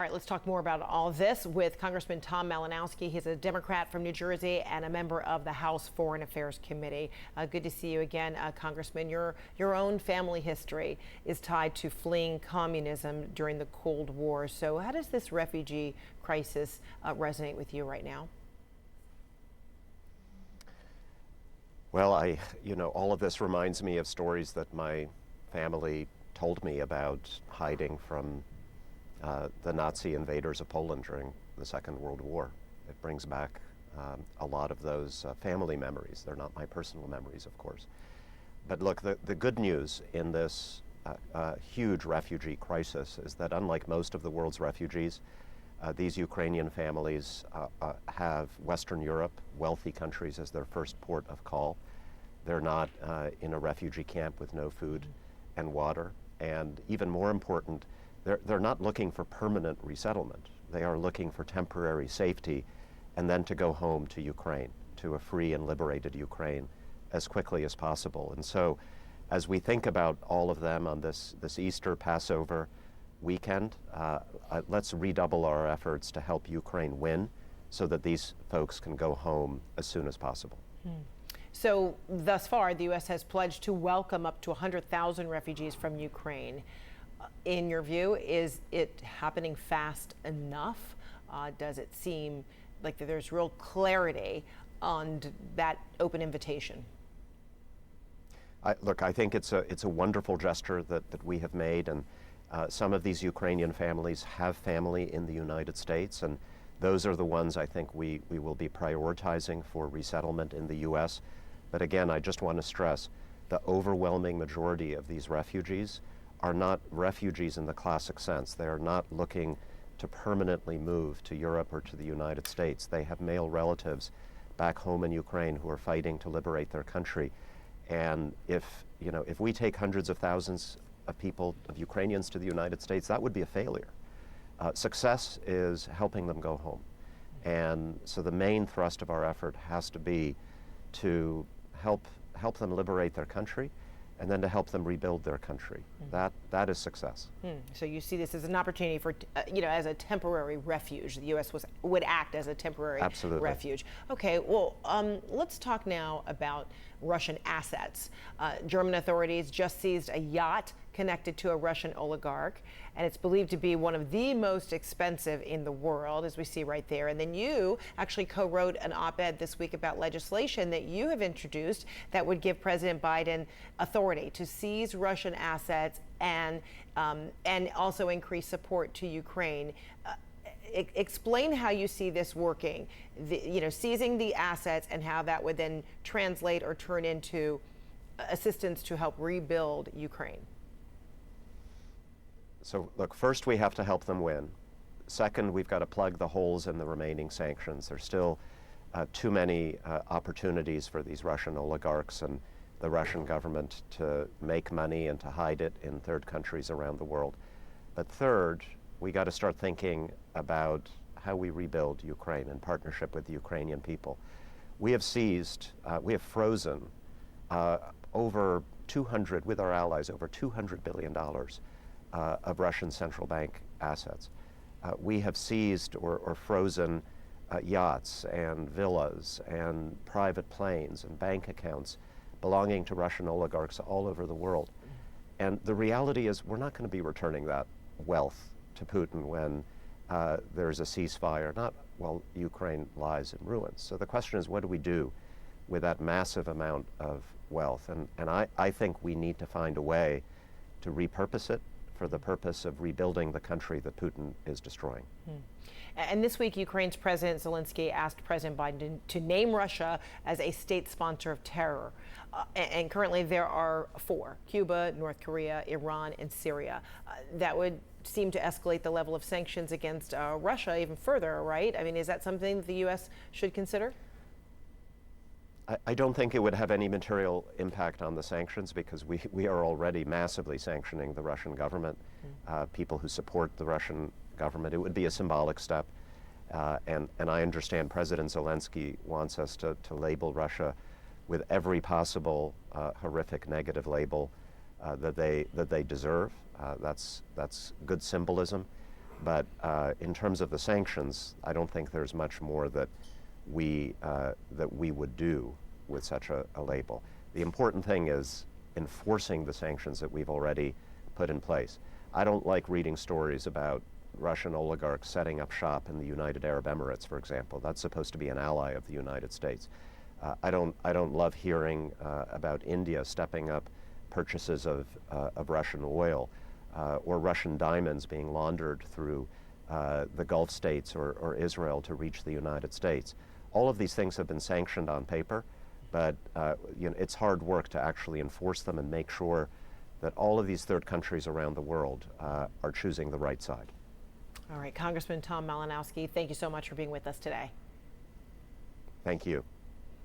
right, let's talk more about all of this with Congressman Tom Malinowski. He's a Democrat from New Jersey and a member of the House Foreign Affairs Committee. Good to see you again, Congressman. Your own family history is tied to fleeing communism during the Cold War. So how does this refugee crisis resonate with you right now? Well, all of this reminds me of stories that my family told me about hiding from the Nazi invaders of Poland during the Second World War. It brings back a lot of those family memories. They're not my personal memories, of course. But look, the good news in this huge refugee crisis is that unlike most of the world's refugees, these Ukrainian families have Western Europe, wealthy countries, as their first port of call. They're not in a refugee camp with no food and water. And even more important, they're not looking for permanent resettlement. They are looking for temporary safety and then to go home to Ukraine, to a free and liberated Ukraine as quickly as possible. And so as we think about all of them on this Easter Passover weekend, let's redouble our efforts to help Ukraine win so that these folks can go home as soon as possible. So thus far, the U.S. has pledged to welcome up to 100,000 refugees from Ukraine. In your view, is it happening fast enough? Does it seem like there's real clarity on that open invitation? Look, I think it's a wonderful gesture that we have made, and some of these Ukrainian families have family in the United States, and those are the ones I think we will be prioritizing for resettlement in the U.S. But again, I just want to stress the overwhelming majority of these refugees are not refugees in the classic sense. They are not looking to permanently move to Europe or to the United States. They have male relatives back home in Ukraine who are fighting to liberate their country. And if we take hundreds of thousands of people, of Ukrainians to the United States, that would be a failure. Success is helping them go home. And so the main thrust of our effort has to be to help them liberate their country and then to help them rebuild their country. That is success. So you see this as an opportunity for, as a temporary refuge. The U.S. would act as a temporary refuge. Okay, well, let's talk now about Russian assets. German authorities just seized a yacht connected to a Russian oligarch, and it's believed to be one of the most expensive in the world, as we see right there. And then you actually co-wrote an op-ed this week about legislation that you have introduced that would give President Biden authority to seize Russian assets and also increase support to Ukraine. Explain how you see this working, seizing the assets and how that would then translate or turn into assistance to help rebuild Ukraine. So look, first we have to help them win. Second, we've got to plug the holes in the remaining sanctions. There's still too many opportunities for these Russian oligarchs and the Russian government to make money and to hide it in third countries around the world. But third, we got to start thinking about how we rebuild Ukraine in partnership with the Ukrainian people. We have frozen over 200, with our allies, over $200 billion of Russian central bank assets. We have seized or frozen yachts and villas and private planes and bank accounts belonging to Russian oligarchs all over the world. And the reality is we're not going to be returning that wealth to Putin when there's a ceasefire, not while Ukraine lies in ruins. So the question is, what do we do with that massive amount of wealth? And I think we need to find a way to repurpose it for the purpose of rebuilding the country that Putin is destroying. And this week, Ukraine's President Zelensky asked President Biden to name Russia as a state sponsor of terror. And currently there are 4: Cuba, North Korea, Iran, and Syria. That would seem to escalate the level of sanctions against Russia even further, right? I mean, is that something that the U.S. should consider? I don't think it would have any material impact on the sanctions because we are already massively sanctioning the Russian government, people who support the Russian government. It would be a symbolic step. And I understand President Zelensky wants us to label Russia with every possible horrific negative label that they deserve. That's good symbolism. But in terms of the sanctions, I don't think there's much more that we would do with such a label. The important thing is enforcing the sanctions that we've already put in place. I don't like reading stories about Russian oligarchs setting up shop in the United Arab Emirates, for example. That's supposed to be an ally of the United States. I don't love hearing about India stepping up purchases of Russian oil or Russian diamonds being laundered through the Gulf states or Israel to reach the United States. All of these things have been sanctioned on paper, but it's hard work to actually enforce them and make sure that all of these third countries around the world are choosing the right side. All right, Congressman Tom Malinowski, thank you so much for being with us today. Thank you.